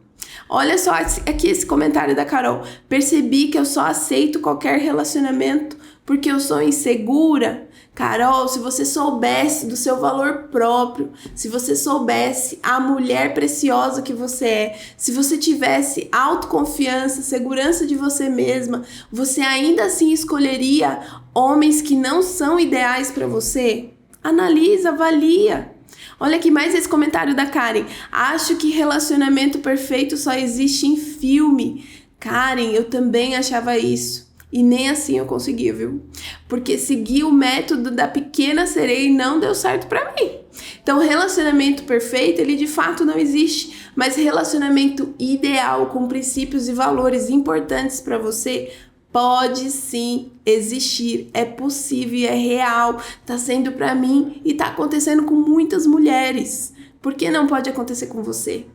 Olha só aqui esse comentário da Carol. Percebi que eu só aceito qualquer relacionamento porque eu sou insegura. Carol, se você soubesse do seu valor próprio, se você soubesse a mulher preciosa que você é, se você tivesse autoconfiança, segurança de você mesma, você ainda assim escolheria homens que não são ideais para você? Analisa, avalia. Olha aqui mais esse comentário da Karen. Acho que relacionamento perfeito só existe em filme. Karen, eu também achava isso. E nem assim eu consegui, viu? Porque segui o método da pequena sereia e não deu certo pra mim. Então, relacionamento perfeito, ele de fato não existe. Mas relacionamento ideal, com princípios e valores importantes pra você, pode sim existir. É possível e é real. Tá sendo pra mim e tá acontecendo com muitas mulheres. Por que não pode acontecer com você?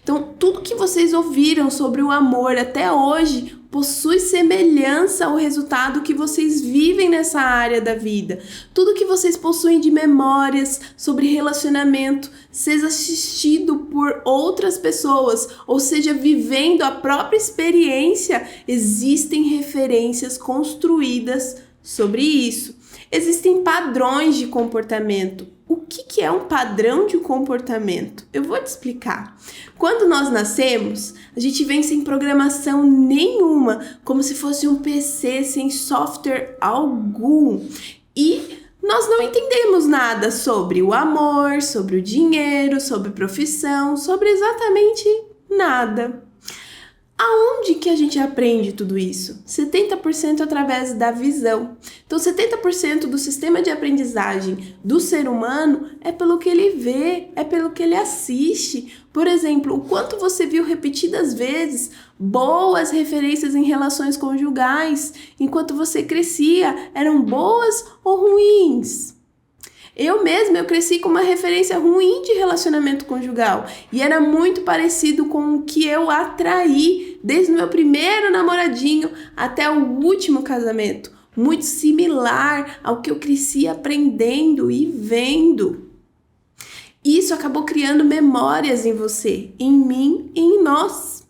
Então, tudo que vocês ouviram sobre o amor até hoje possui semelhança ao resultado que vocês vivem nessa área da vida. Tudo que vocês possuem de memórias sobre relacionamento, seja assistido por outras pessoas, ou seja, vivendo a própria experiência, existem referências construídas sobre isso. Existem padrões de comportamento. O que é um padrão de comportamento? Eu vou te explicar. Quando nós nascemos, a gente vem sem programação nenhuma, como se fosse um PC sem software algum. E nós não entendemos nada sobre o amor, sobre o dinheiro, sobre profissão, sobre exatamente nada. Aonde que a gente aprende tudo isso? 70% através da visão. Então, 70% do sistema de aprendizagem do ser humano é pelo que ele vê, é pelo que ele assiste. Por exemplo, o quanto você viu repetidas vezes boas referências em relações conjugais, enquanto você crescia, eram boas ou ruins? Eu cresci com uma referência ruim de relacionamento conjugal e era muito parecido com o que eu atraí desde o meu primeiro namoradinho até o último casamento. Muito similar ao que eu cresci aprendendo e vendo. Isso acabou criando memórias em você, em mim e em nós.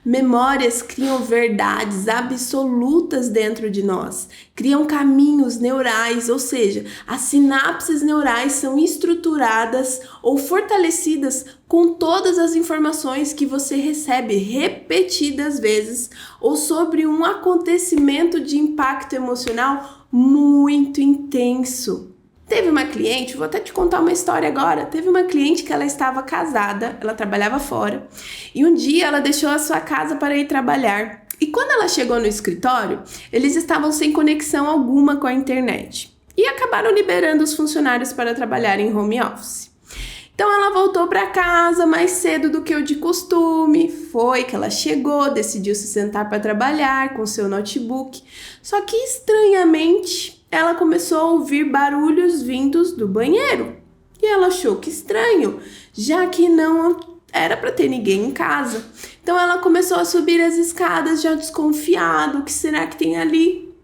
Memórias criam verdades absolutas dentro de nós, criam caminhos neurais, ou seja, as sinapses neurais são estruturadas ou fortalecidas com todas as informações que você recebe repetidas vezes ou sobre um acontecimento de impacto emocional muito intenso. Teve uma cliente, vou até te contar uma história agora. Teve uma cliente que ela estava casada, ela trabalhava fora, e um dia ela deixou a sua casa para ir trabalhar. E quando ela chegou no escritório, eles estavam sem conexão alguma com a internet. E acabaram liberando os funcionários para trabalhar em home office. Então ela voltou para casa mais cedo do que o de costume. Foi que ela chegou, decidiu se sentar para trabalhar com seu notebook. Só que estranhamente ela começou a ouvir barulhos vindos do banheiro. E ela achou que estranho, já que não era para ter ninguém em casa. Então ela começou a subir as escadas já desconfiada. O que será que tem ali?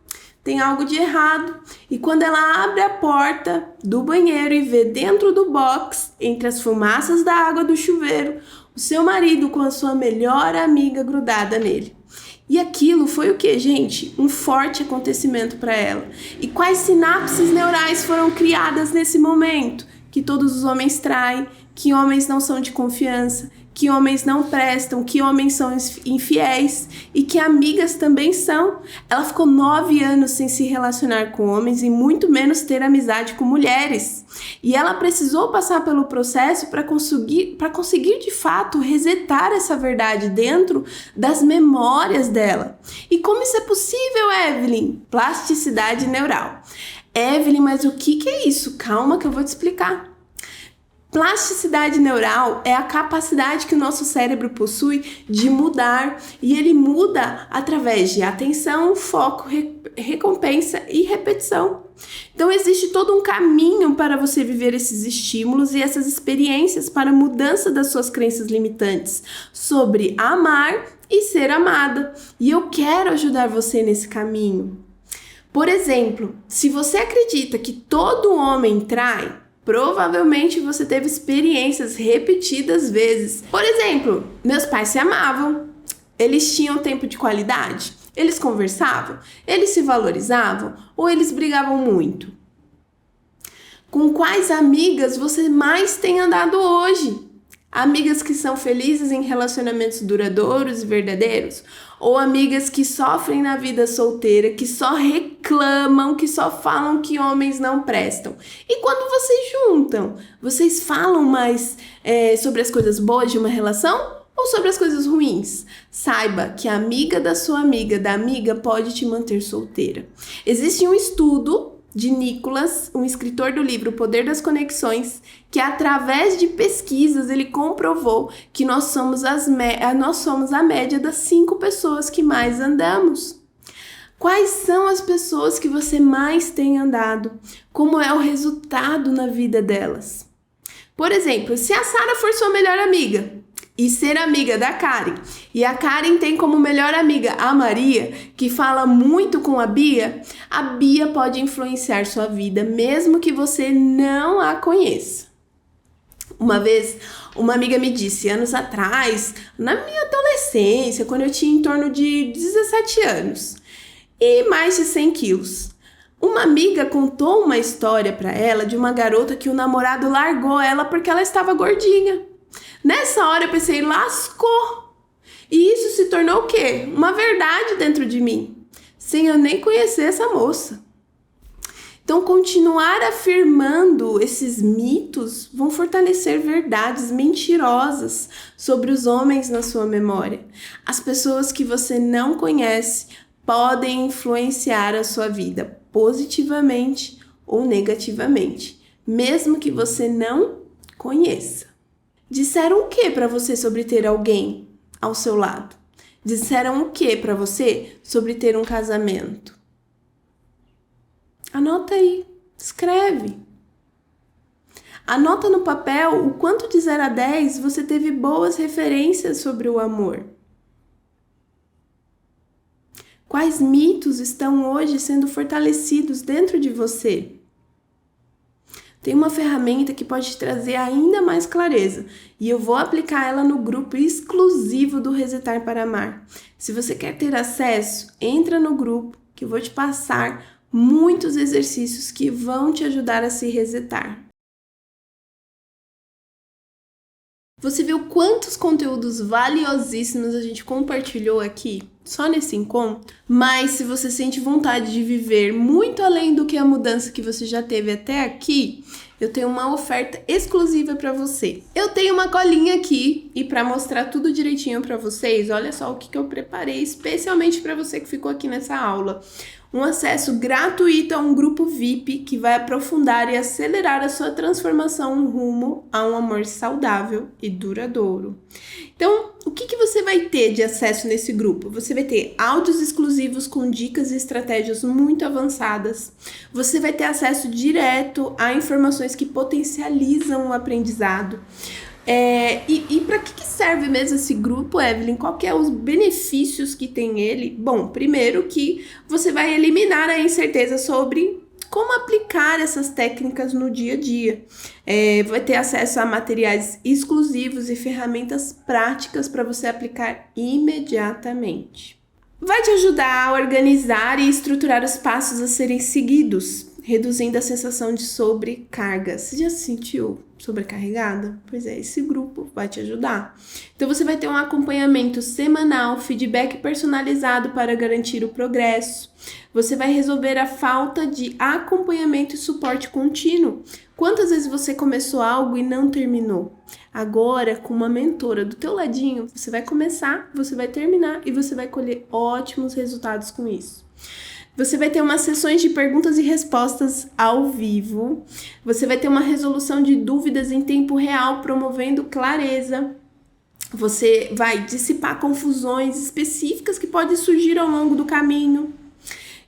Tem algo de errado. E quando ela abre a porta do banheiro e vê dentro do box, entre as fumaças da água do chuveiro, o seu marido com a sua melhor amiga grudada nele. E aquilo foi o que, gente? Um forte acontecimento para ela. E quais sinapses neurais foram criadas nesse momento? Que todos os homens traem, que homens não são de confiança, que homens não prestam, que homens são infiéis e que amigas também são. Ela ficou 9 anos sem se relacionar com homens e muito menos ter amizade com mulheres. E ela precisou passar pelo processo para conseguir de fato resetar essa verdade dentro das memórias dela. E como isso é possível, Evelyn? Plasticidade neural. Evelyn, mas o que é isso? Calma que eu vou te explicar. Plasticidade neural é a capacidade que o nosso cérebro possui de mudar, e ele muda através de atenção, foco, recompensa e repetição. Então existe todo um caminho para você viver esses estímulos e essas experiências para a mudança das suas crenças limitantes sobre amar e ser amada. E eu quero ajudar você nesse caminho. Por exemplo, se você acredita que todo homem trai, provavelmente você teve experiências repetidas vezes. Por exemplo, meus pais se amavam, eles tinham tempo de qualidade, eles conversavam, eles se valorizavam ou eles brigavam muito? Com quais amigas você mais tem andado hoje? Amigas que são felizes em relacionamentos duradouros e verdadeiros? Ou amigas que sofrem na vida solteira, que só reclamam, que só falam que homens não prestam? E quando vocês juntam, vocês falam mais sobre as coisas boas de uma relação ou sobre as coisas ruins? Saiba que a amiga da sua amiga, da amiga, pode te manter solteira. Existe um estudo de Nicholas, um escritor do livro O Poder das Conexões, que através de pesquisas ele comprovou que nós somos a média das 5 pessoas que mais andamos. Quais são as pessoas que você mais tem andado? Como é o resultado na vida delas? Por exemplo, se a Sara for sua melhor amiga e ser amiga da Karen, e a Karen tem como melhor amiga a Maria, que fala muito com a Bia pode influenciar sua vida, mesmo que você não a conheça. Uma vez, uma amiga me disse, anos atrás, na minha adolescência, quando eu tinha em torno de 17 anos e mais de 100 quilos, uma amiga contou uma história para ela de uma garota que o namorado largou ela porque ela estava gordinha. Nessa hora eu pensei, lascou! E isso se tornou o quê? Uma verdade dentro de mim, sem eu nem conhecer essa moça. Então, continuar afirmando esses mitos vão fortalecer verdades mentirosas sobre os homens na sua memória. As pessoas que você não conhece podem influenciar a sua vida positivamente ou negativamente, mesmo que você não conheça. Disseram o que para você sobre ter alguém ao seu lado? Disseram o que para você sobre ter um casamento? Anota aí, escreve. Anota no papel o quanto de 0 a 10 você teve boas referências sobre o amor. Quais mitos estão hoje sendo fortalecidos dentro de você? Tem uma ferramenta que pode te trazer ainda mais clareza e eu vou aplicar ela no grupo exclusivo do Resetar para Amar. Se você quer ter acesso, entra no grupo que eu vou te passar muitos exercícios que vão te ajudar a se resetar. Você viu quantos conteúdos valiosíssimos a gente compartilhou aqui? Só nesse encontro? Mas se você sente vontade de viver muito além do que a mudança que você já teve até aqui, eu tenho uma oferta exclusiva para você. Eu tenho uma colinha aqui e para mostrar tudo direitinho para vocês, olha só o que eu preparei especialmente para você que ficou aqui nessa aula. Um acesso gratuito a um grupo VIP que vai aprofundar e acelerar a sua transformação rumo a um amor saudável e duradouro. Então, o que você vai ter de acesso nesse grupo? Você vai ter áudios exclusivos com dicas e estratégias muito avançadas. Você vai ter acesso direto a informações que potencializam o aprendizado. E para que serve mesmo esse grupo, Evelyn? Qual que é os benefícios que tem ele? Bom, primeiro que você vai eliminar a incerteza sobre como aplicar essas técnicas no dia a dia. Vai ter acesso a materiais exclusivos e ferramentas práticas para você aplicar imediatamente. Vai te ajudar a organizar e estruturar os passos a serem seguidos, reduzindo a sensação de sobrecarga. Você já se sentiu sobrecarregada? Pois é, esse grupo vai te ajudar. Então você vai ter um acompanhamento semanal, feedback personalizado para garantir o progresso. Você vai resolver a falta de acompanhamento e suporte contínuo. Quantas vezes você começou algo e não terminou? Agora, com uma mentora do teu ladinho, você vai começar, você vai terminar e você vai colher ótimos resultados com isso. Você vai ter umas sessões de perguntas e respostas ao vivo. Você vai ter uma resolução de dúvidas em tempo real, promovendo clareza. Você vai dissipar confusões específicas que podem surgir ao longo do caminho.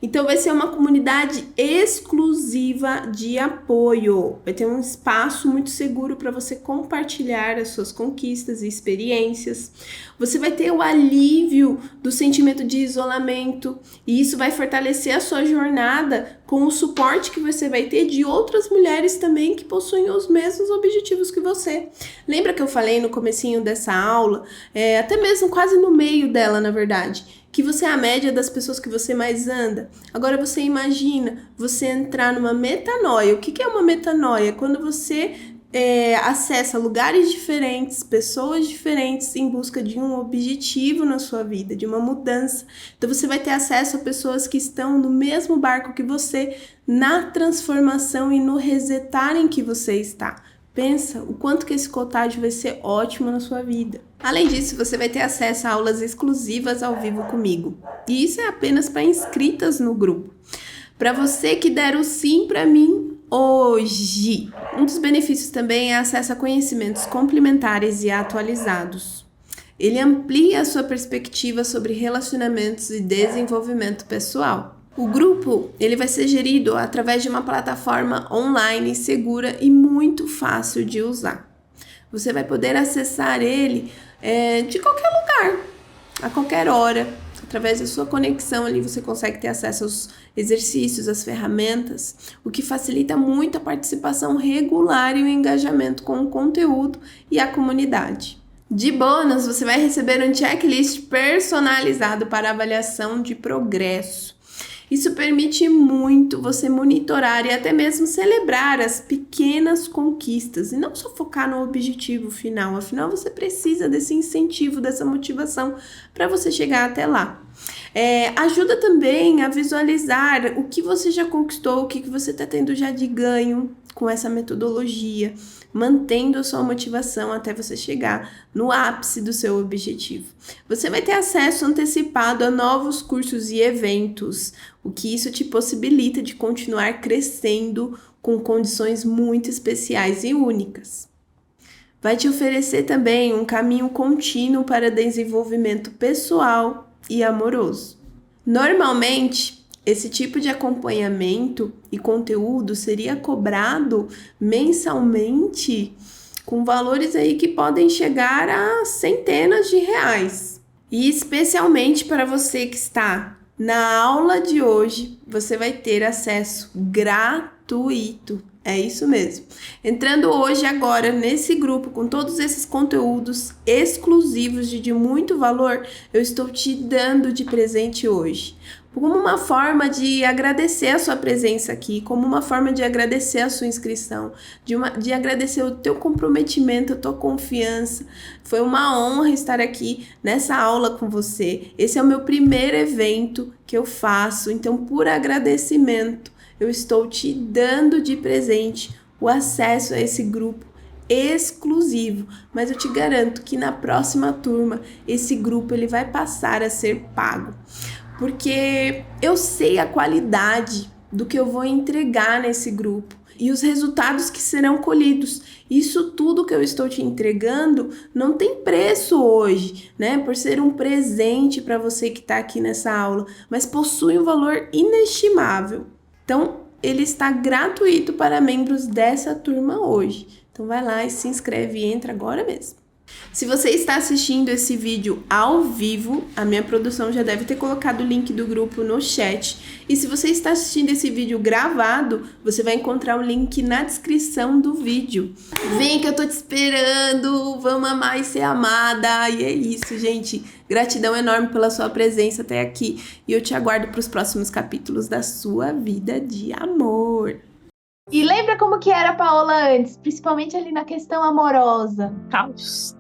Então, vai ser uma comunidade exclusiva de apoio. Vai ter um espaço muito seguro para você compartilhar as suas conquistas e experiências. Você vai ter o alívio do sentimento de isolamento. E isso vai fortalecer a sua jornada com o suporte que você vai ter de outras mulheres também que possuem os mesmos objetivos que você. Lembra que eu falei no comecinho dessa aula, até mesmo quase no meio dela, na verdade, que você é a média das pessoas que você mais anda? Agora você imagina você entrar numa metanoia. O que é uma metanoia? Quando você acessa lugares diferentes, pessoas diferentes em busca de um objetivo na sua vida, de uma mudança. Então você vai ter acesso a pessoas que estão no mesmo barco que você, na transformação e no resetar em que você está. Pensa o quanto que esse contágio vai ser ótimo na sua vida. Além disso, você vai ter acesso a aulas exclusivas ao vivo comigo. E isso é apenas para inscritas no grupo. Para você que der o sim para mim hoje. Um dos benefícios também é acesso a conhecimentos complementares e atualizados. Ele amplia a sua perspectiva sobre relacionamentos e desenvolvimento pessoal. O grupo ele vai ser gerido através de uma plataforma online segura e muito fácil de usar. Você vai poder acessar ele de qualquer lugar, a qualquer hora. Através da sua conexão ali você consegue ter acesso aos exercícios, às ferramentas, o que facilita muito a participação regular e o engajamento com o conteúdo e a comunidade. De bônus, você vai receber um checklist personalizado para avaliação de progresso. Isso permite muito você monitorar e até mesmo celebrar as pequenas conquistas e não só focar no objetivo final. Afinal, você precisa desse incentivo, dessa motivação para você chegar até lá. Ajuda também a visualizar o que você já conquistou, o que você está tendo já de ganho com essa metodologia, mantendo a sua motivação até você chegar no ápice do seu objetivo. Você vai ter acesso antecipado a novos cursos e eventos, o que isso te possibilita de continuar crescendo com condições muito especiais e únicas. Vai te oferecer também um caminho contínuo para desenvolvimento pessoal e amoroso. Normalmente, esse tipo de acompanhamento e conteúdo seria cobrado mensalmente com valores aí que podem chegar a centenas de reais. E especialmente para você que está na aula de hoje, você vai ter acesso gratuito. É isso mesmo. Entrando hoje, agora, nesse grupo, com todos esses conteúdos exclusivos de muito valor, eu estou te dando de presente hoje. Como uma forma de agradecer a sua presença aqui, como uma forma de agradecer a sua inscrição, de agradecer o teu comprometimento, a tua confiança. Foi uma honra estar aqui nessa aula com você. Esse é o meu primeiro evento que eu faço, então, por agradecimento, eu estou te dando de presente o acesso a esse grupo exclusivo, mas eu te garanto que na próxima turma esse grupo ele vai passar a ser pago, porque eu sei a qualidade do que eu vou entregar nesse grupo e os resultados que serão colhidos. Isso tudo que eu estou te entregando não tem preço hoje, né? Por ser um presente para você que está aqui nessa aula, mas possui um valor inestimável. Então, ele está gratuito para membros dessa turma hoje. Então, vai lá e se inscreve e entra agora mesmo. Se você está assistindo esse vídeo ao vivo, a minha produção já deve ter colocado o link do grupo no chat. E se você está assistindo esse vídeo gravado, você vai encontrar o link na descrição do vídeo. Vem que eu tô te esperando, vamos amar e ser amada. E é isso, gente. Gratidão enorme pela sua presença até aqui. E eu te aguardo para os próximos capítulos da sua vida de amor. E lembra como que era a Paola antes, principalmente ali na questão amorosa? Caos.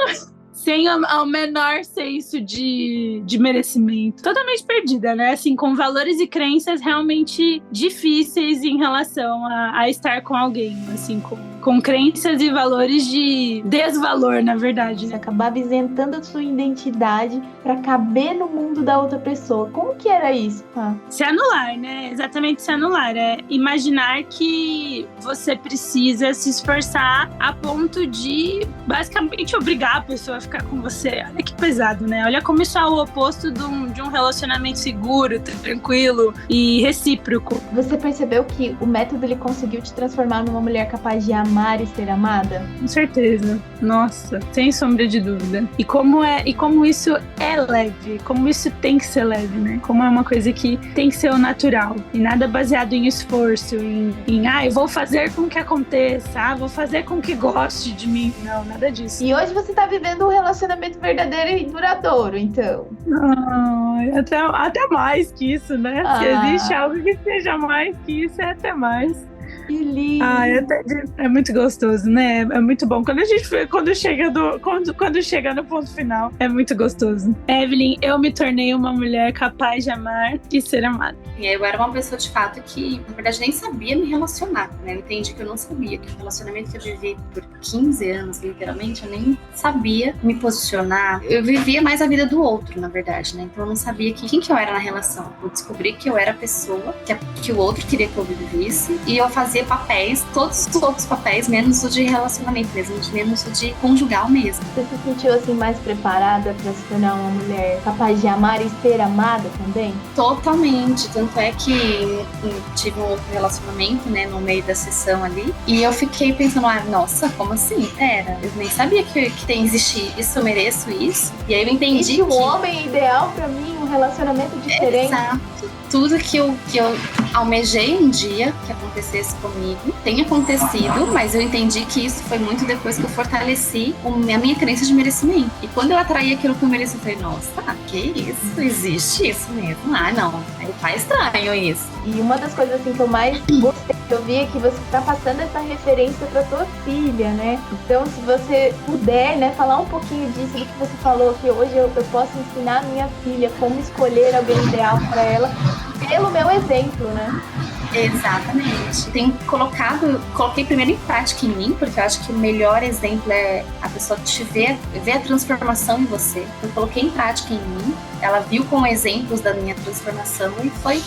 sem o menor senso de merecimento. Totalmente perdida, né? Assim, com valores e crenças realmente difíceis em relação a estar com alguém, assim, com crenças e valores de desvalor, na verdade. Você acabava isentando a sua identidade para caber no mundo da outra pessoa. Como que era isso? Se anular, né? Exatamente, se anular. É imaginar que você precisa se esforçar a ponto de, basicamente, obrigar a pessoa a ficar com você. Olha que pesado, né? Olha como isso é o oposto de um relacionamento seguro, tranquilo e recíproco. Você percebeu que o método ele conseguiu te transformar numa mulher capaz de amar e ser amada? Com certeza. Nossa, sem sombra de dúvida. E como isso é leve, como isso tem que ser leve, né? Como é uma coisa que tem que ser o natural. E nada baseado em esforço, em eu vou fazer com que aconteça, vou fazer com que goste de mim. Não, nada disso. E hoje você tá vivendo um relacionamento verdadeiro e duradouro, então. Até mais que isso, né? Se existe algo que seja mais que isso, é até mais. Que lindo. É muito gostoso, né? É muito bom. Quando chega no ponto final, é muito gostoso. Evelyn, eu me tornei uma mulher capaz de amar e ser amada. E eu era uma pessoa, de fato, que, na verdade, nem sabia me relacionar, né? Eu entendi que eu não sabia, que o relacionamento que eu vivi por 15 anos, literalmente, eu nem sabia me posicionar. Eu vivia mais a vida do outro, na verdade, né? Então eu não sabia quem que eu era na relação. Eu descobri que eu era a pessoa que o outro queria que eu vivesse, e eu fazia papéis, todos os outros papéis, menos o de relacionamento mesmo, menos o de conjugal mesmo. Você se sentiu assim mais preparada para se tornar uma mulher capaz de amar e ser amada também? Totalmente, tanto é que tive um outro relacionamento, né, no meio da sessão ali, e eu fiquei pensando, nossa, como assim? Eu nem sabia que existia isso, eu mereço isso, e aí eu entendi existe um homem ideal para mim, um relacionamento diferente. Exato. Tudo que eu almejei um dia que acontecesse comigo tem acontecido, mas eu entendi que isso foi muito depois que eu fortaleci a minha crença de merecimento. E quando eu atraí aquilo que eu mereci, eu falei, nossa, que isso? Existe isso mesmo? Não, tá estranho isso. E uma das coisas assim que eu mais gostei que eu vi é que você tá passando essa referência pra tua filha, né? Então, se você puder, né, falar um pouquinho disso, do que você falou, que hoje eu posso ensinar a minha filha como escolher alguém ideal pra ela, pelo meu exemplo, né? Exatamente. Coloquei primeiro em prática em mim, porque eu acho que o melhor exemplo é a pessoa te ver a transformação em você. Eu coloquei em prática em mim, ela viu como exemplos da minha transformação e foi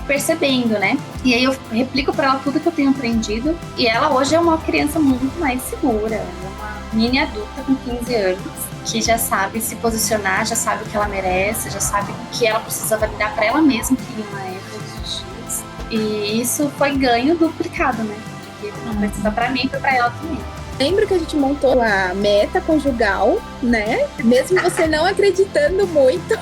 percebendo, né? E aí eu replico para ela tudo que eu tenho aprendido, e ela hoje é uma criança muito mais segura, é uma mini adulta com 15 anos, que já sabe se posicionar, já sabe o que ela merece, já sabe o que ela precisa validar para ela mesma, que não é todos os dias. E isso foi ganho duplicado, né? Porque não precisa para mim, foi para ela também. Lembro que a gente montou a meta conjugal, né? Mesmo você não acreditando muito.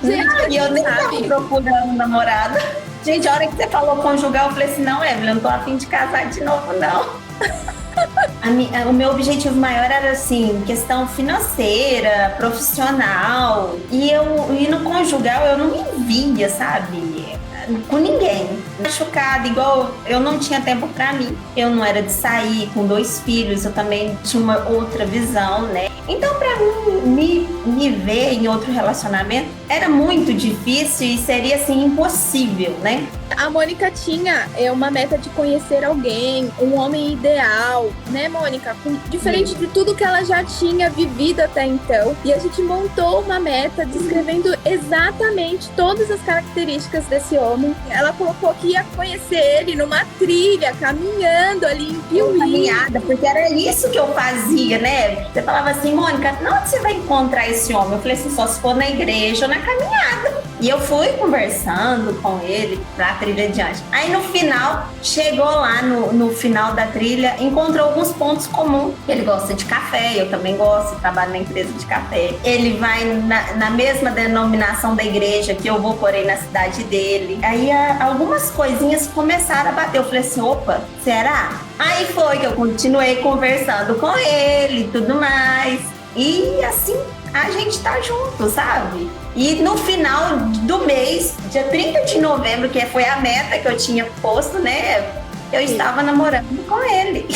Gente, eu nem tava procurando namorada. Gente, a hora que você falou conjugal, eu falei assim, não, Evelyn, eu não tô a fim de casar de novo, não. O meu objetivo maior era, assim, questão financeira, profissional. E no conjugal eu não me via, sabe? Com ninguém. Machucada, igual eu não tinha tempo pra mim. Eu não era de sair com 2 filhos, eu também tinha uma outra visão, né? Então, pra mim, me ver em outro relacionamento era muito difícil e seria, assim, impossível, né? A Mônica tinha uma meta de conhecer alguém, um homem ideal, né, Mônica? Diferente de tudo que ela já tinha vivido até então. E a gente montou uma meta descrevendo exatamente todas as características desse homem. Ela colocou que ia conhecer ele numa trilha, caminhando ali em Piuí. Caminhada, porque era isso que eu fazia, né? Você falava assim, Mônica, onde você vai encontrar esse homem? Eu falei assim, só se for na igreja ou na caminhada. E eu fui conversando com ele pra trilha adiante. Aí no final, chegou lá no final da trilha, encontrou alguns pontos comuns. Ele gosta de café, eu também gosto, trabalho na empresa de café. Ele vai na mesma denominação da igreja que eu vou por aí na cidade dele. Aí algumas coisinhas começaram a bater. Eu falei assim, opa, será? Aí foi que eu continuei conversando com ele e tudo mais. E assim, a gente tá junto, sabe? E no final do mês, dia 30 de novembro, que foi a meta que eu tinha posto, né? Eu estava namorando com ele.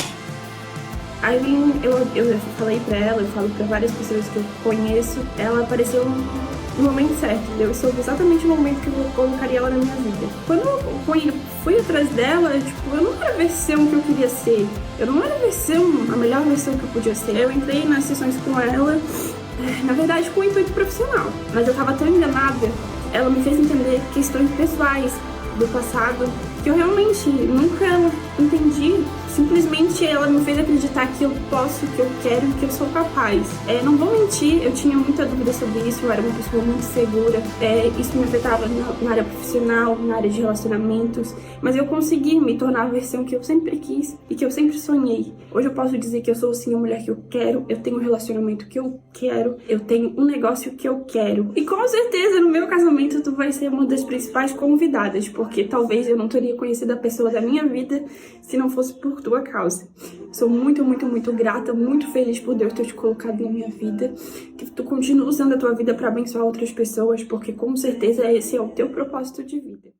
A Evelyn, eu falei pra ela, eu falo pra várias pessoas que eu conheço, ela apareceu no momento certo, entendeu? Eu soube exatamente o momento que eu colocaria ela na minha vida. Quando eu fui atrás dela, tipo, eu não era a versão que eu queria ser. Eu não era a melhor versão que eu podia ser. Eu entrei nas sessões com ela, na verdade, com o intuito profissional. Mas eu tava tão enganada, ela me fez entender questões pessoais do passado que eu realmente nunca entendi. Simplesmente ela me fez acreditar que eu posso, que eu quero, que eu sou capaz. Não vou mentir, eu tinha muita dúvida sobre isso, eu era uma pessoa muito segura. Isso me afetava na área profissional, na área de relacionamentos. Mas eu consegui me tornar a versão que eu sempre quis e que eu sempre sonhei. Hoje eu posso dizer que eu sou sim a mulher que eu quero, eu tenho um relacionamento que eu quero, eu tenho um negócio que eu quero. E com certeza no meu casamento tu vai ser uma das principais convidadas, porque talvez eu não teria conhecido a pessoa da minha vida se não fosse por tua causa. Sou muito, muito, muito grata, muito feliz por Deus ter te colocado na minha vida, que tu continue usando a tua vida para abençoar outras pessoas, porque com certeza esse é o teu propósito de vida.